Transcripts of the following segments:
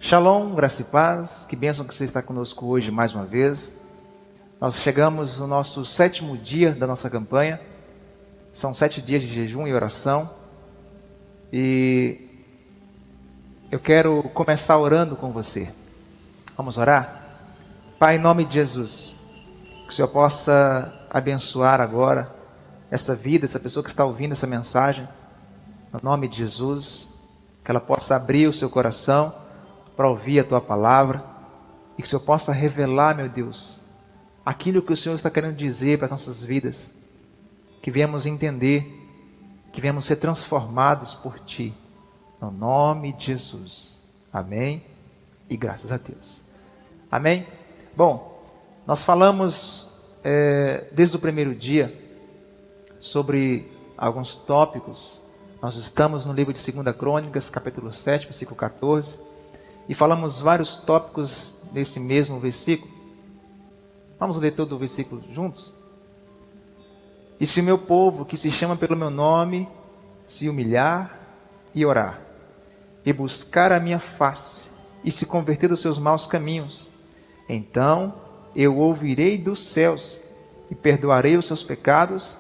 Shalom, graça e paz, que bênção que você está conosco hoje mais uma vez. Nós chegamos no nosso 7º dia da nossa campanha. São 7 dias de jejum e oração. E eu quero começar orando com você. Vamos orar? Pai, em nome de Jesus, que o Senhor possa abençoar agora essa vida, essa pessoa que está ouvindo essa mensagem. No nome de Jesus, que ela possa abrir o seu coração para ouvir a Tua palavra e que o Senhor possa revelar, meu Deus, aquilo que o Senhor está querendo dizer para as nossas vidas, que viemos entender, que viemos ser transformados por Ti, no nome de Jesus. Amém e graças a Deus. Amém? Bom, nós falamos desde o primeiro dia sobre alguns tópicos. Nós estamos no livro de 2 Crônicas, capítulo 7, versículo 14, e falamos vários tópicos nesse mesmo versículo. Vamos ler todo o versículo juntos? E se o meu povo, que se chama pelo meu nome, se humilhar e orar, e buscar a minha face, e se converter dos seus maus caminhos, então eu ouvirei dos céus, e perdoarei os seus pecados,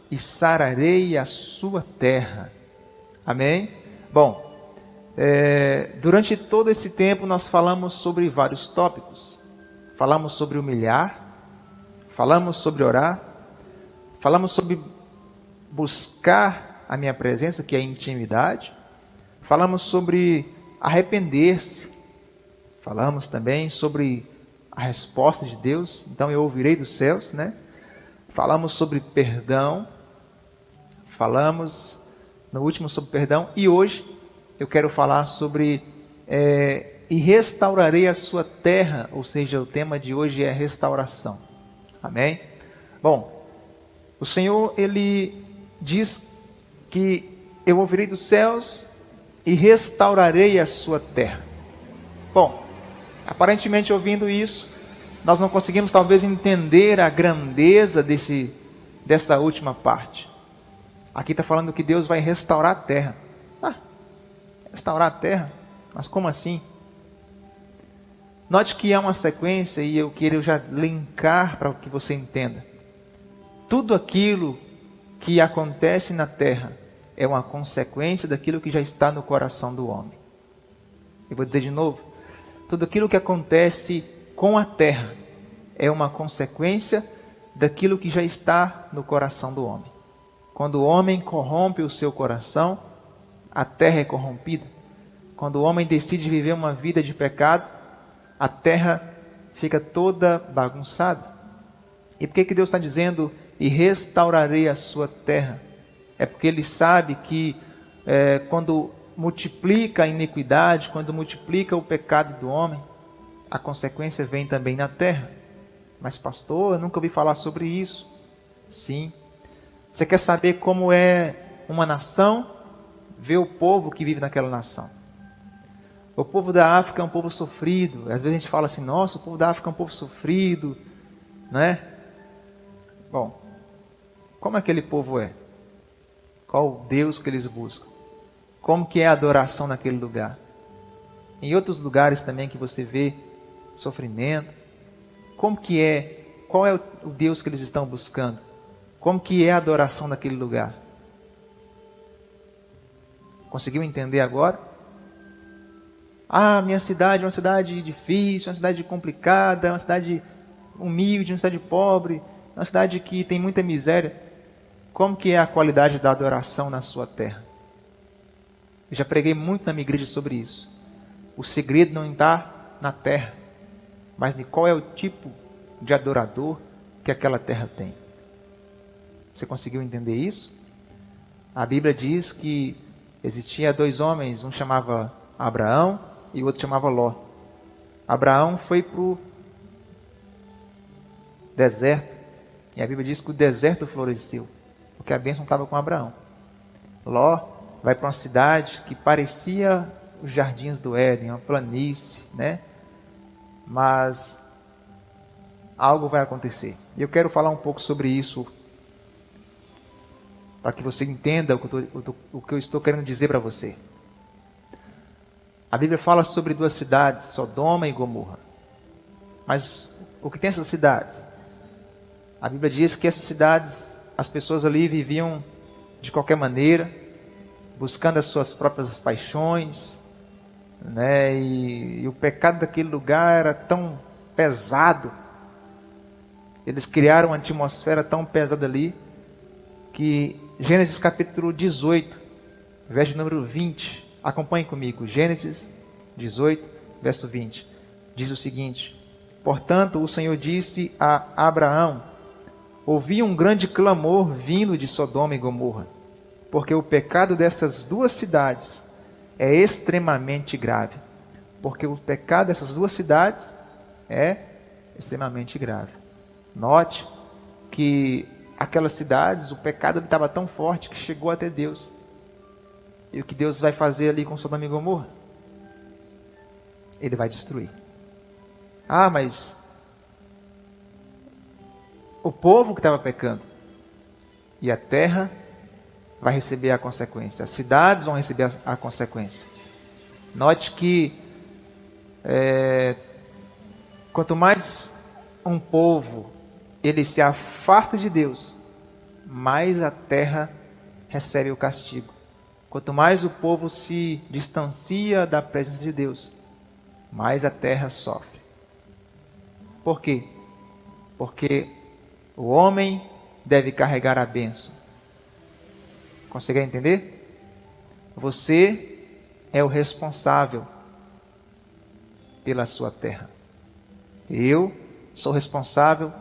e sararei a sua terra. Amém? Bom, durante todo esse tempo nós falamos sobre vários tópicos. Falamos sobre humilhar, falamos sobre orar, falamos sobre buscar a minha presença, que é a intimidade, falamos sobre arrepender-se, falamos também sobre a resposta de Deus, então eu ouvirei dos céus, né? Falamos sobre perdão, falamos no último sobre perdão, e hoje eu quero falar sobre e restaurarei a sua terra, ou seja, o tema de hoje é restauração. Amém? Bom, o Senhor, Ele diz que eu ouvirei dos céus e restaurarei a sua terra. Bom, aparentemente ouvindo isso, nós não conseguimos talvez entender a grandeza dessa última parte. Aqui está falando que Deus vai restaurar a terra. Restaurar a terra? Mas como assim? Note que há uma sequência e eu quero já linkar para que você entenda. Tudo aquilo que acontece na terra é uma consequência daquilo que já está no coração do homem. Eu vou dizer de novo. Tudo aquilo que acontece com a terra é uma consequência daquilo que já está no coração do homem. Quando o homem corrompe o seu coração, a terra é corrompida. Quando o homem decide viver uma vida de pecado, a terra fica toda bagunçada. E por que Deus está dizendo, e restaurarei a sua terra? É porque Ele sabe que quando multiplica a iniquidade, quando multiplica o pecado do homem, a consequência vem também na terra. Mas pastor, eu nunca ouvi falar sobre isso. Sim. Você quer saber como é uma nação? Vê o povo que vive naquela nação. O povo da África é um povo sofrido. Às vezes a gente fala assim, nossa, o povo da África é um povo sofrido, né? Bom, como aquele povo é? Qual o Deus que eles buscam? Como que é a adoração naquele lugar? Em outros lugares também que você vê sofrimento, como que é? Qual é o Deus que eles estão buscando? Como que é a adoração naquele lugar? Conseguiu entender agora? Minha cidade é uma cidade difícil, uma cidade complicada, uma cidade humilde, uma cidade pobre, uma cidade que tem muita miséria. Como que é a qualidade da adoração na sua terra? Eu já preguei muito na minha igreja sobre isso. O segredo não está na terra, mas de qual é o tipo de adorador que aquela terra tem. Você conseguiu entender isso? A Bíblia diz que existia 2 homens, um chamava Abraão e o outro chamava Ló. Abraão foi para o deserto, e a Bíblia diz que o deserto floresceu, porque a bênção estava com Abraão. Ló vai para uma cidade que parecia os jardins do Éden, uma planície, né? Mas algo vai acontecer. E eu quero falar um pouco sobre isso, para que você entenda o que eu estou querendo dizer para você. A Bíblia fala sobre duas cidades, Sodoma e Gomorra. Mas o que tem essas cidades? A Bíblia diz que essas cidades, as pessoas ali viviam de qualquer maneira, buscando as suas próprias paixões, né? E o pecado daquele lugar era tão pesado. Eles criaram uma atmosfera tão pesada ali, que Gênesis capítulo 18, verso número 20, acompanhe comigo, Gênesis 18, verso 20, diz o seguinte: portanto, o Senhor disse a Abraão: ouvi um grande clamor vindo de Sodoma e Gomorra, porque o pecado dessas duas cidades é extremamente grave. Porque o pecado dessas duas cidades é extremamente grave. Note que aquelas cidades, o pecado estava tão forte que chegou até Deus. E o que Deus vai fazer ali com Sodoma e Gomorra? Ele vai destruir. Ah, mas o povo que estava pecando, e a terra vai receber a consequência, as cidades vão receber a consequência. Note que quanto mais um povo ele se afasta de Deus, mais a terra recebe o castigo. Quanto mais o povo se distancia da presença de Deus, mais a terra sofre. Por quê? Porque o homem deve carregar a bênção. Consegue entender? Você é o responsável pela sua terra. Eu sou responsável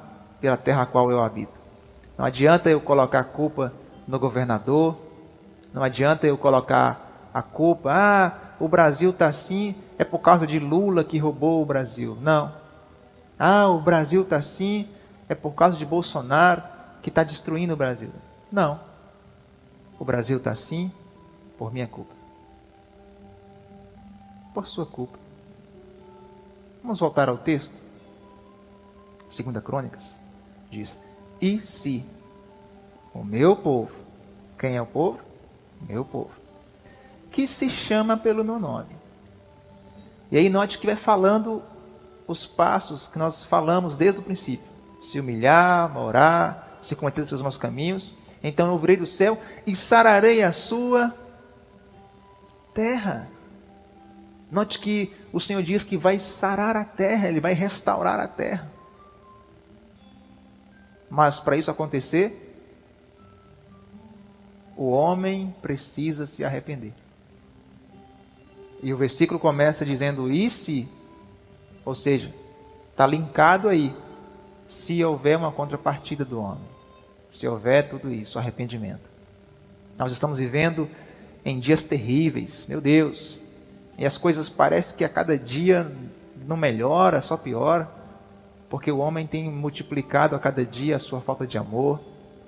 pela terra a qual eu habito. Não adianta eu colocar a culpa no governador, não adianta eu colocar a culpa, o Brasil está assim, é por causa de Lula que roubou o Brasil. Não. O Brasil está assim, é por causa de Bolsonaro que está destruindo o Brasil. Não. O Brasil está assim por minha culpa. Por sua culpa. Vamos voltar ao texto. 2 Crônicas diz: e se o meu povo, quem é o povo? Meu povo, que se chama pelo meu nome. E aí note que vai falando os passos que nós falamos desde o princípio. Se humilhar, orar, se converter dos seus maus caminhos, então eu virei do céu e sararei a sua terra. Note que o Senhor diz que vai sarar a terra, Ele vai restaurar a terra. Mas para isso acontecer, o homem precisa se arrepender. E o versículo começa dizendo: e se, ou seja, está linkado aí, se houver uma contrapartida do homem, se houver tudo isso, arrependimento. Nós estamos vivendo em dias terríveis, meu Deus, e as coisas parecem que a cada dia não melhora, só piora, porque o homem tem multiplicado a cada dia a sua falta de amor,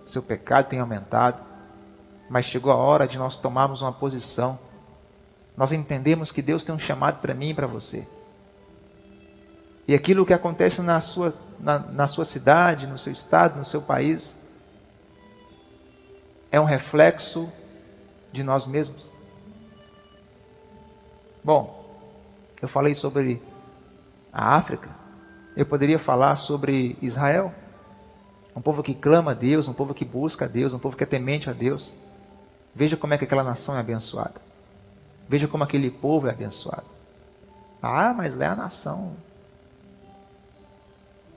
o seu pecado tem aumentado. Mas chegou a hora de nós tomarmos uma posição. Nós entendemos que Deus tem um chamado para mim e para você. E aquilo que acontece na sua cidade, no seu estado, no seu país, é um reflexo de nós mesmos. Bom, eu falei sobre a África, eu poderia falar sobre Israel, um povo que clama a Deus, um povo que busca a Deus, um povo que é temente a Deus. Veja como é que aquela nação é abençoada. Veja como aquele povo é abençoado. Mas lá é a nação.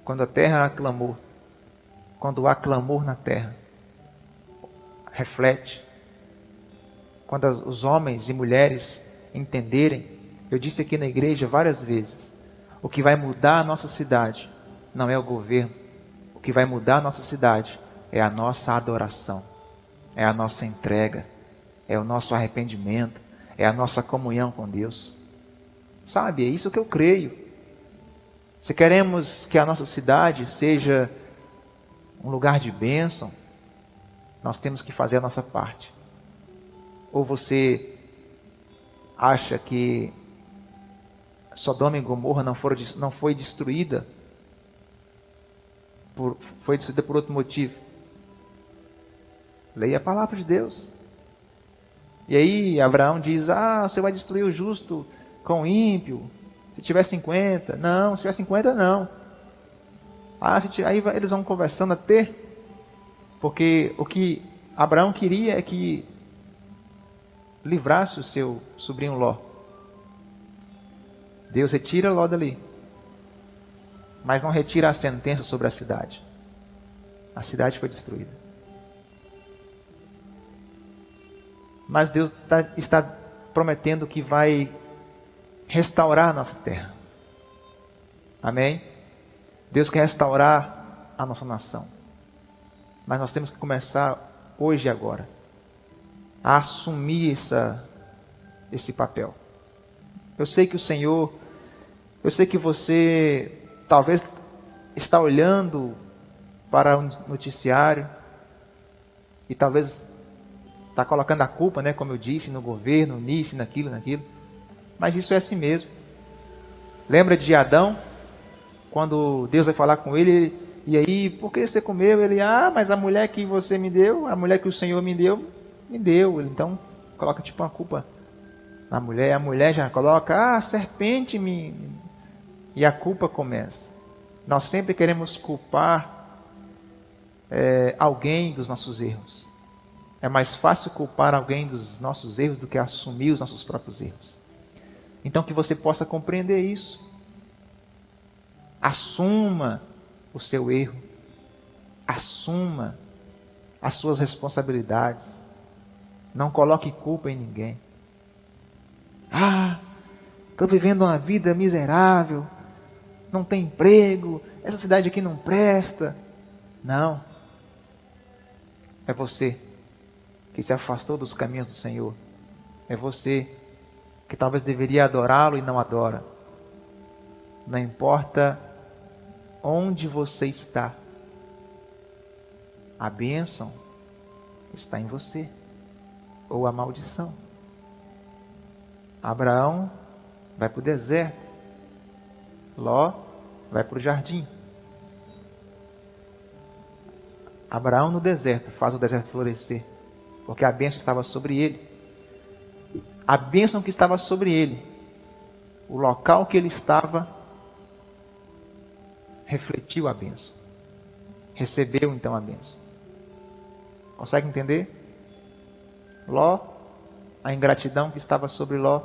Quando a terra há clamor, quando há clamor na terra, reflete. Quando os homens e mulheres entenderem, eu disse aqui na igreja várias vezes, o que vai mudar a nossa cidade não é o governo. O que vai mudar a nossa cidade é a nossa adoração, é a nossa entrega, é o nosso arrependimento, é a nossa comunhão com Deus. Sabe, é isso que eu creio. Se queremos que a nossa cidade seja um lugar de bênção, nós temos que fazer a nossa parte. Ou você acha que Sodoma e Gomorra não foi destruída? Foi destruída por outro motivo. Leia a palavra de Deus. E aí Abraão diz: você vai destruir o justo com o ímpio. Se tiver 50, não. Se tiver 50, não. Aí eles vão conversando até... Porque o que Abraão queria é que livrasse o seu sobrinho Ló. Deus retira Ló dali, mas não retira a sentença sobre a cidade. A cidade foi destruída. Mas Deus está prometendo que vai restaurar a nossa terra. Amém? Deus quer restaurar a nossa nação. Mas nós temos que começar hoje e agora a assumir esse papel. Eu sei que você talvez está olhando para o noticiário e talvez está colocando a culpa, né, como eu disse, no governo, nisso, naquilo. Mas isso é assim mesmo. Lembra de Adão? Quando Deus vai falar com ele, e aí, por que você comeu? Ele, mas a mulher que você me deu, a mulher que o Senhor me deu. Ele, então, coloca tipo uma culpa na mulher. A mulher já coloca, a serpente me... E a culpa começa. Nós sempre queremos culpar alguém dos nossos erros. É mais fácil culpar alguém dos nossos erros do que assumir os nossos próprios erros. Então, que você possa compreender isso. Assuma o seu erro. Assuma as suas responsabilidades. Não coloque culpa em ninguém. Estou vivendo uma vida miserável. Não tem emprego. Essa cidade aqui não presta. Não. É você que se afastou dos caminhos do Senhor. É você que talvez deveria adorá-lo e não adora. Não importa onde você está, a bênção está em você, ou a maldição. Abraão vai para o deserto, Ló vai para o jardim. Abraão no deserto faz o deserto florescer, porque a bênção estava sobre ele. A bênção que estava sobre ele, o local que ele estava, refletiu a bênção. Recebeu então a bênção. Consegue entender? Ló, a ingratidão que estava sobre Ló,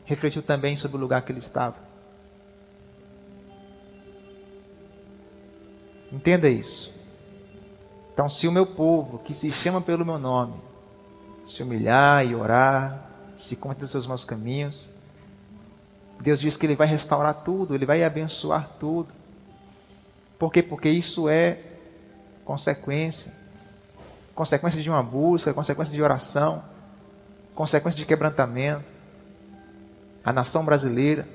refletiu também sobre o lugar que ele estava. Entenda isso. Então, se o meu povo, que se chama pelo meu nome, se humilhar e orar, se converter dos seus maus caminhos, Deus diz que Ele vai restaurar tudo, Ele vai abençoar tudo. Por quê? Porque isso é consequência de uma busca, consequência de oração, consequência de quebrantamento. A nação brasileira,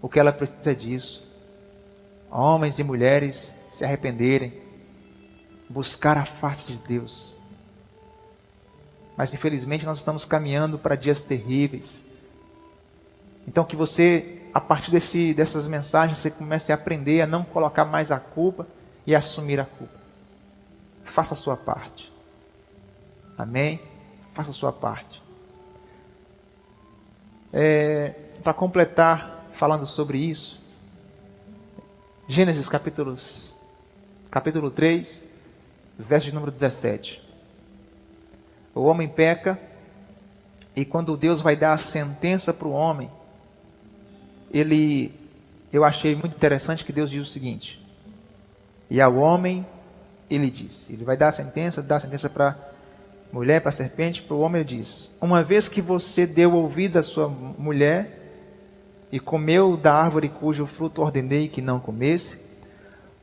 o que ela precisa disso? Homens e mulheres se arrependerem, buscar a face de Deus. Mas infelizmente nós estamos caminhando para dias terríveis. Então que você, a partir dessas mensagens, você comece a aprender a não colocar mais a culpa e a assumir a culpa. Faça a sua parte. Amém? Faça a sua parte. Para completar, falando sobre isso, Gênesis capítulo 3, verso de número 17. O homem peca, e quando Deus vai dar a sentença para o homem, eu achei muito interessante que Deus diz o seguinte: e ao homem ele diz, ele vai dar a sentença, dá a sentença para a mulher, para a serpente, para o homem ele diz: uma vez que você deu ouvidos à sua mulher e comeu da árvore cujo fruto ordenei que não comesse,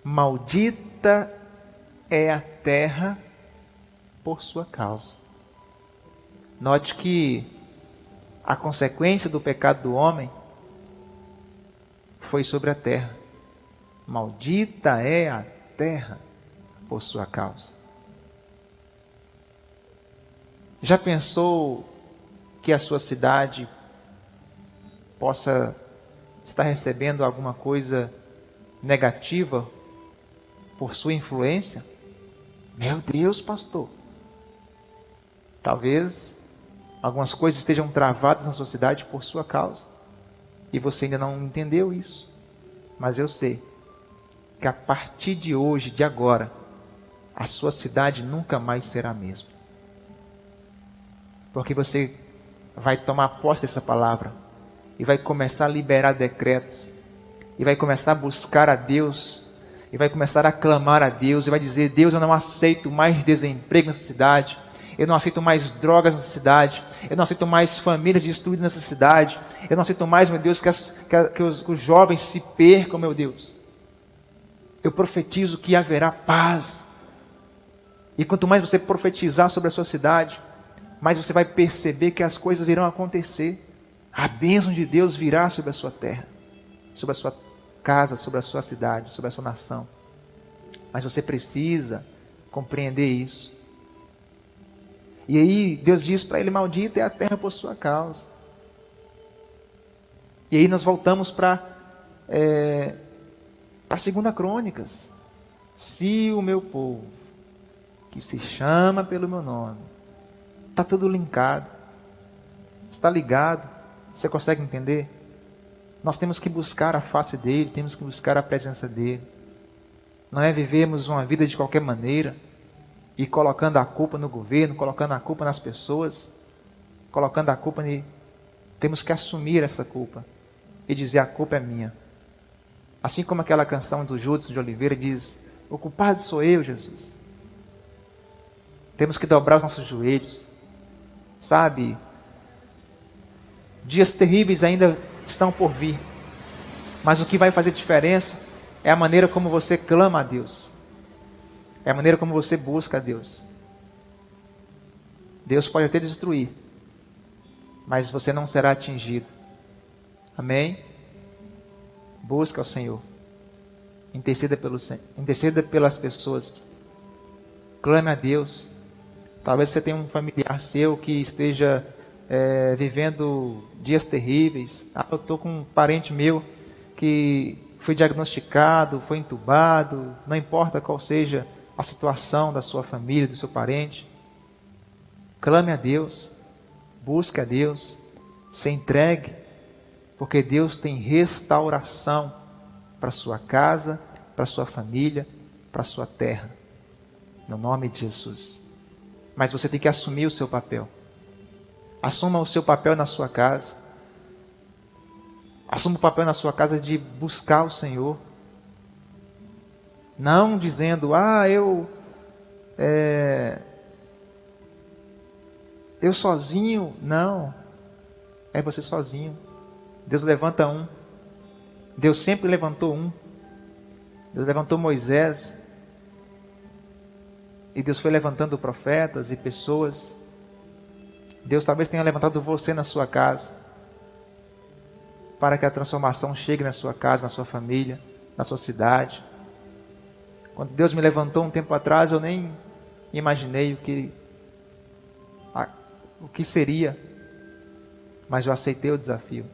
maldita é a terra por sua causa. Note que a consequência do pecado do homem foi sobre a terra. Maldita é a terra por sua causa. Já pensou que a sua cidade possa estar recebendo alguma coisa negativa por sua influência? Meu Deus, pastor. Talvez algumas coisas estejam travadas na sua cidade por sua causa. E você ainda não entendeu isso. Mas eu sei que a partir de hoje, de agora, a sua cidade nunca mais será a mesma. Porque você vai tomar posse dessa palavra e vai começar a liberar decretos e vai começar a buscar a Deus e vai começar a clamar a Deus e vai dizer: Deus, eu não aceito mais desemprego nessa cidade, eu não aceito mais drogas nessa cidade, eu não aceito mais família destruída nessa cidade, eu não aceito mais, meu Deus, que os jovens se percam, meu Deus. Eu profetizo que haverá paz. E quanto mais você profetizar sobre a sua cidade, mais você vai perceber que as coisas irão acontecer. A bênção de Deus virá sobre a sua terra, sobre a sua casa, sobre a sua cidade, sobre a sua nação. Mas você precisa compreender isso. E aí Deus diz para ele: maldita é a terra por sua causa. E aí nós voltamos para 2 Crônicas. Se o meu povo, que se chama pelo meu nome, está tudo linkado, está ligado. Você consegue entender? Nós temos que buscar a face dele, temos que buscar a presença dele. Não é vivermos uma vida de qualquer maneira e colocando a culpa no governo, colocando a culpa nas pessoas, colocando a culpa Temos que assumir essa culpa e dizer: a culpa é minha. Assim como aquela canção do Judson de Oliveira diz: o culpado sou eu, Jesus. Temos que dobrar os nossos joelhos. Sabe? Dias terríveis ainda estão por vir. Mas o que vai fazer diferença é a maneira como você clama a Deus. É a maneira como você busca a Deus. Deus pode até destruir, mas você não será atingido. Amém? Busca ao Senhor. Interceda pelas pessoas. Clame a Deus. Talvez você tenha um familiar seu que esteja vivendo dias terríveis. Eu estou com um parente meu que foi diagnosticado, foi entubado. Não importa qual seja a situação da sua família, do seu parente. Clame a Deus. Busque a Deus. Se entregue. Porque Deus tem restauração para a sua casa, para a sua família, para a sua terra. No nome de Jesus. Mas você tem que assumir o seu papel. Assuma o seu papel na sua casa. Assuma o papel na sua casa de buscar o Senhor. Não dizendo: eu sozinho. Não. É você sozinho. Deus levanta um. Deus sempre levantou um. Deus levantou Moisés. E Deus foi levantando profetas e pessoas. Deus talvez tenha levantado você na sua casa, para que a transformação chegue na sua casa, na sua família, na sua cidade. Quando Deus me levantou um tempo atrás, eu nem imaginei o que seria, mas eu aceitei o desafio.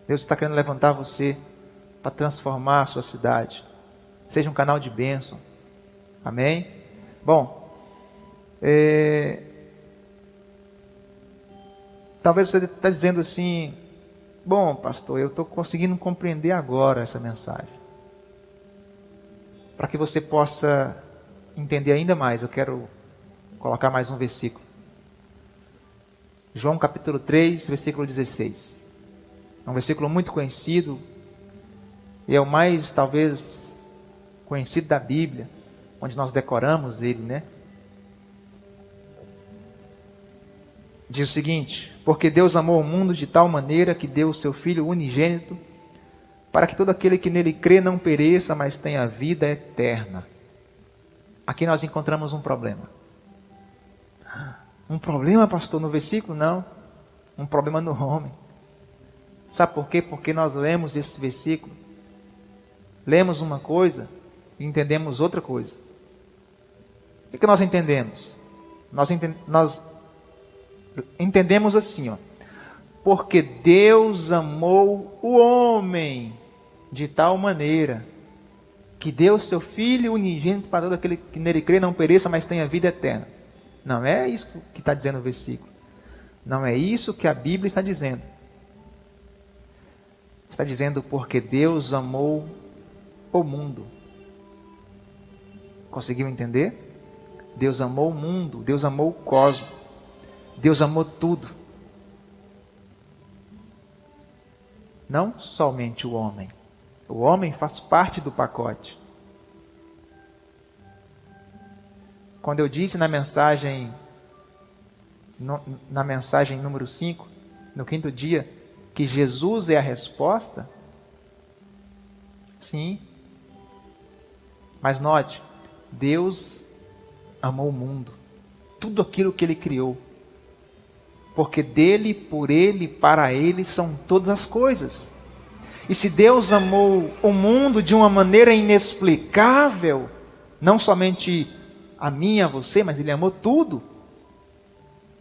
Deus está querendo levantar você para transformar a sua cidade. Seja um canal de bênção. Amém? Bom, talvez você está dizendo assim: bom, pastor, eu estou conseguindo compreender agora essa mensagem. Para que você possa entender ainda mais, eu quero colocar mais um versículo. João capítulo 3, versículo 16. É um versículo muito conhecido. E é o mais, talvez, conhecido da Bíblia, onde nós decoramos ele, né? Diz o seguinte: porque Deus amou o mundo de tal maneira que deu o seu Filho unigênito, para que todo aquele que nele crê não pereça, mas tenha vida eterna. Aqui nós encontramos um problema. Um problema, pastor, no versículo? Não. Um problema no homem. Sabe por quê? Porque nós lemos esse versículo, lemos uma coisa e entendemos outra coisa. O que nós entendemos? Nós entendemos assim, porque Deus amou o homem de tal maneira que deu seu Filho unigênito para todo aquele que nele crê não pereça, mas tenha vida eterna. Não é isso que está dizendo o versículo. Não é isso que a Bíblia está dizendo. Está dizendo porque Deus amou o mundo. Conseguiu entender? Deus amou o mundo, Deus amou o cosmos, Deus amou tudo. Não somente o homem. O homem faz parte do pacote. Quando eu disse na mensagem número 5, no quinto dia, que Jesus é a resposta, sim. Mas note, Deus amou o mundo, tudo aquilo que Ele criou. Porque dele, por Ele, para Ele são todas as coisas. E se Deus amou o mundo de uma maneira inexplicável, não somente a mim e a você, mas Ele amou tudo,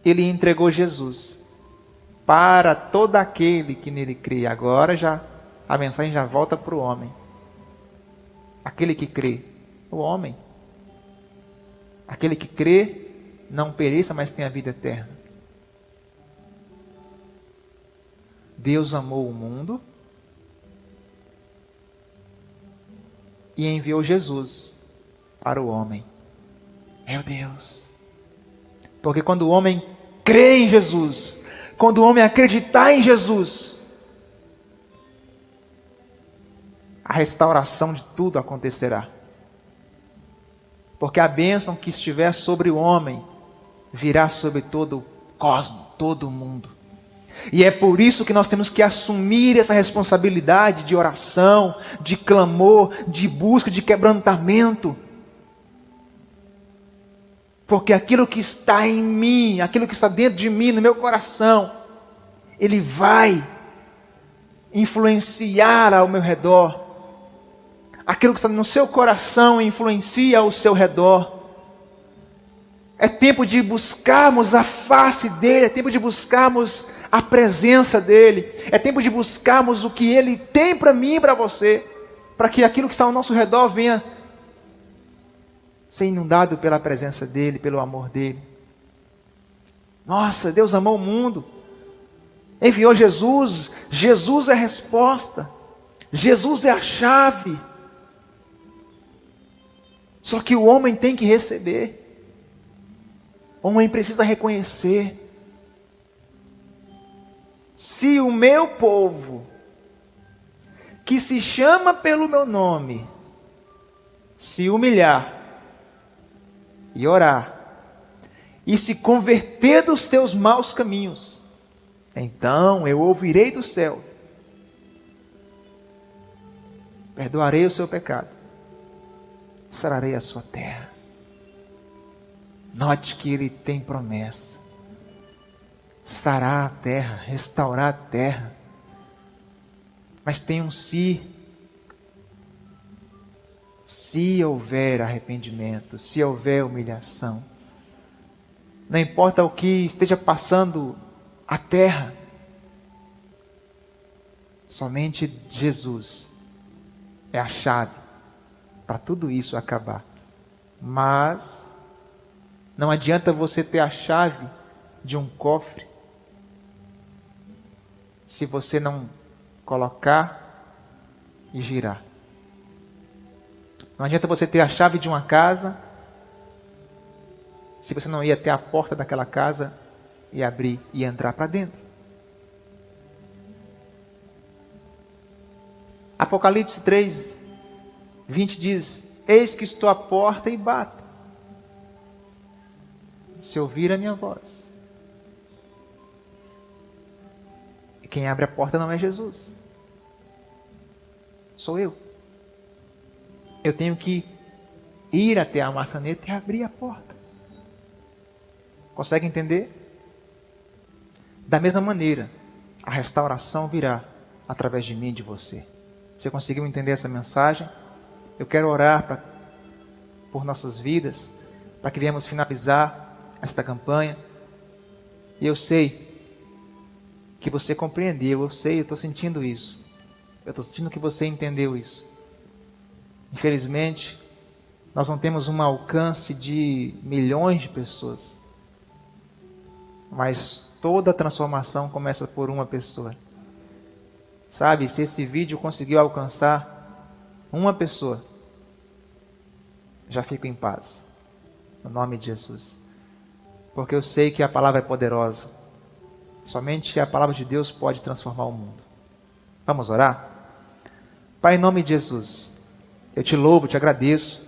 Ele entregou Jesus para todo aquele que nele crê. Agora a mensagem já volta para o homem. Aquele que crê, o homem. Aquele que crê não pereça, mas tenha vida eterna. Deus amou o mundo e enviou Jesus para o homem. Meu Deus! Porque quando o homem crê em Jesus, quando o homem acreditar em Jesus, a restauração de tudo acontecerá. Porque a bênção que estiver sobre o homem virá sobre todo o cosmos, todo o mundo. E é por isso que nós temos que assumir essa responsabilidade de oração, de clamor, de busca, de quebrantamento. Porque aquilo que está em mim, aquilo que está dentro de mim, no meu coração, ele vai influenciar ao meu redor. Aquilo que está no seu coração influencia ao seu redor. É tempo de buscarmos a face dele, é tempo de buscarmos a presença dele, é tempo de buscarmos o que ele tem para mim e para você, para que aquilo que está ao nosso redor venha ser inundado pela presença dele, pelo amor dele. Nossa, Deus amou o mundo, enviou Jesus, Jesus é a resposta, Jesus é a chave. Só que o homem tem que receber. O homem precisa reconhecer. Se o meu povo, que se chama pelo meu nome, se humilhar e orar, e se converter dos teus maus caminhos, então eu ouvirei do céu, perdoarei o seu pecado, sararei a sua terra. Note que ele tem promessa. Sarar a terra, restaurar a terra. Mas tem um se. Se houver arrependimento, se houver humilhação. Não importa o que esteja passando a terra. Somente Jesus é a chave para tudo isso acabar. Mas não adianta você ter a chave de um cofre se você não colocar e girar. Não adianta você ter a chave de uma casa se você não ir até a porta daquela casa e abrir e entrar para dentro. Apocalipse 3:20 diz: eis que estou à porta e bato. Se ouvir a minha voz. E quem abre a porta não é Jesus. Sou eu. Eu tenho que ir até a maçaneta e abrir a porta. Consegue entender? Da mesma maneira, a restauração virá através de mim e de você. Você conseguiu entender essa mensagem? Eu quero orar por nossas vidas, para que venhamos finalizar esta campanha. E eu sei que você compreendeu, eu estou sentindo isso. Eu estou sentindo que você entendeu isso. Infelizmente, nós não temos um alcance de milhões de pessoas. Mas toda transformação começa por uma pessoa. Sabe, se esse vídeo conseguiu alcançar uma pessoa, já fico em paz. No nome de Jesus. Porque eu sei que a palavra é poderosa. Somente a palavra de Deus pode transformar o mundo. Vamos orar? Pai, em nome de Jesus, eu te louvo, te agradeço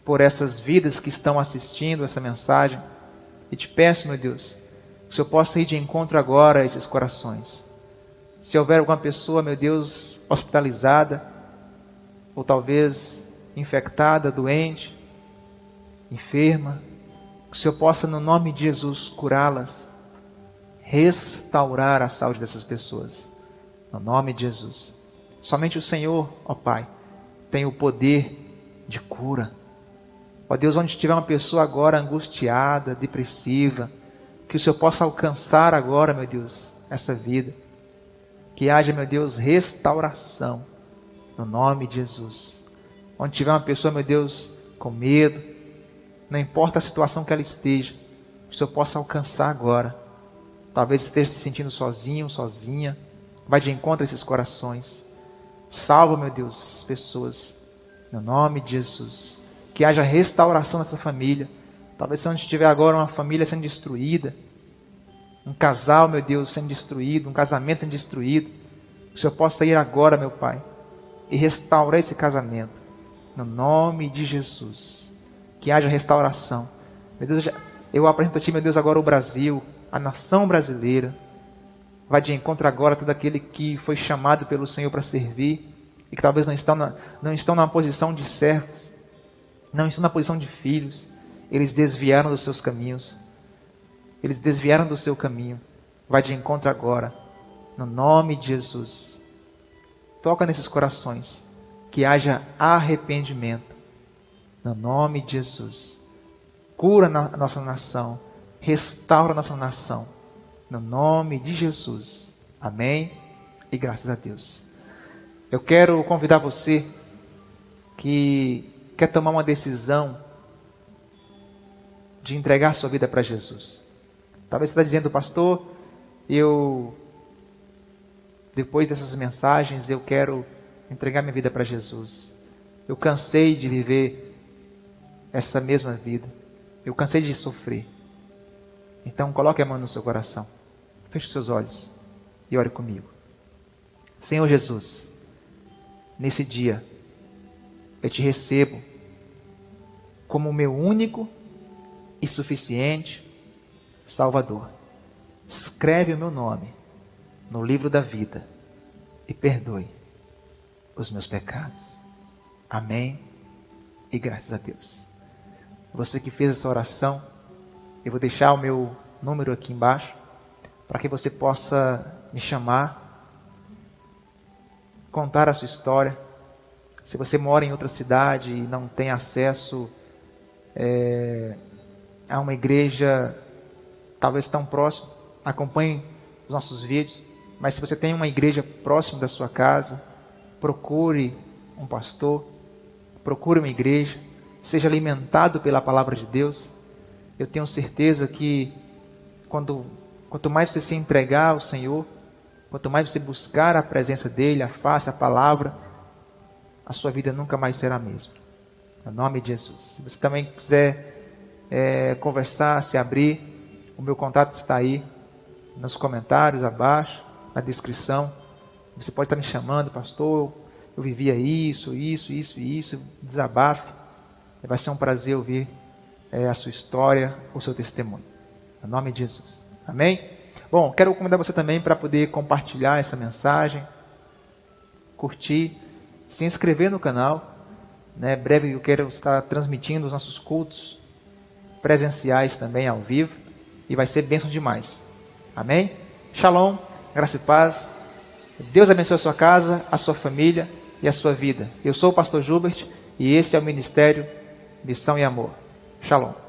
por essas vidas que estão assistindo essa mensagem. E te peço, meu Deus, que o Senhor possa ir de encontro agora a esses corações. Se houver alguma pessoa, meu Deus, hospitalizada, ou talvez infectada, doente, enferma, que o Senhor possa, no nome de Jesus, curá-las, restaurar a saúde dessas pessoas. No nome de Jesus. Somente o Senhor, ó Pai, tem o poder de cura. Ó Deus, onde tiver uma pessoa agora angustiada, depressiva, que o Senhor possa alcançar agora, meu Deus, essa vida. Que haja, meu Deus, restauração, no nome de Jesus. Onde tiver uma pessoa, meu Deus, com medo, não importa a situação que ela esteja, que o Senhor possa alcançar agora. Talvez esteja se sentindo sozinho, sozinha. Vai de encontro a esses corações. Salva, meu Deus, essas pessoas, no nome de Jesus. Que haja restauração nessa família. Talvez se onde estiver agora uma família sendo destruída, um casal, meu Deus, sendo destruído, um casamento sendo destruído, que o Senhor possa ir agora, meu Pai, e restaurar esse casamento, no nome de Jesus. Que haja restauração. Meu Deus, eu apresento a Ti, meu Deus, agora o Brasil, a nação brasileira. Vai de encontro agora a todo aquele que foi chamado pelo Senhor para servir e que talvez não estão na posição de servos, não estão na posição de filhos. Eles desviaram dos seus caminhos. Eles desviaram do seu caminho. Vai de encontro agora, no nome de Jesus. Toca nesses corações, que haja arrependimento, no nome de Jesus. Cura a nossa nação, restaura a nossa nação, no nome de Jesus. Amém e graças a Deus. Eu quero convidar você que quer tomar uma decisão de entregar sua vida para Jesus. Talvez você está dizendo, pastor, depois dessas mensagens, eu quero entregar minha vida para Jesus. Eu cansei de viver essa mesma vida. Eu cansei de sofrer. Então, coloque a mão no seu coração. Feche os seus olhos e ore comigo. Senhor Jesus, nesse dia, eu te recebo como o meu único e suficiente Salvador. Escreve o meu nome no livro da vida e perdoe os meus pecados. Amém e graças a Deus. Você que fez essa oração, eu vou deixar o meu número aqui embaixo para que você possa me chamar, contar a sua história. Se você mora em outra cidade e não tem acesso a uma igreja talvez tão próximo, acompanhe os nossos vídeos. Mas se você tem uma igreja próxima da sua casa, procure um pastor, procure uma igreja, seja alimentado pela palavra de Deus. Eu tenho certeza que quanto mais você se entregar ao Senhor, quanto mais você buscar a presença dEle, a face, a palavra, a sua vida nunca mais será a mesma. Em nome de Jesus. Se você também quiser conversar, se abrir, o meu contato está aí nos comentários abaixo, na descrição. Você pode estar me chamando, pastor, eu vivia isso, desabafe. Vai ser um prazer ouvir a sua história, o seu testemunho. Em nome de Jesus. Amém? Bom, quero convidar você também para poder compartilhar essa mensagem, curtir, se inscrever no canal. Breve eu quero estar transmitindo os nossos cultos presenciais também ao vivo. E vai ser bênção demais. Amém? Shalom, graça e paz. Deus abençoe a sua casa, a sua família e a sua vida. Eu sou o pastor Gilbert e esse é o Ministério Missão e Amor. Shalom.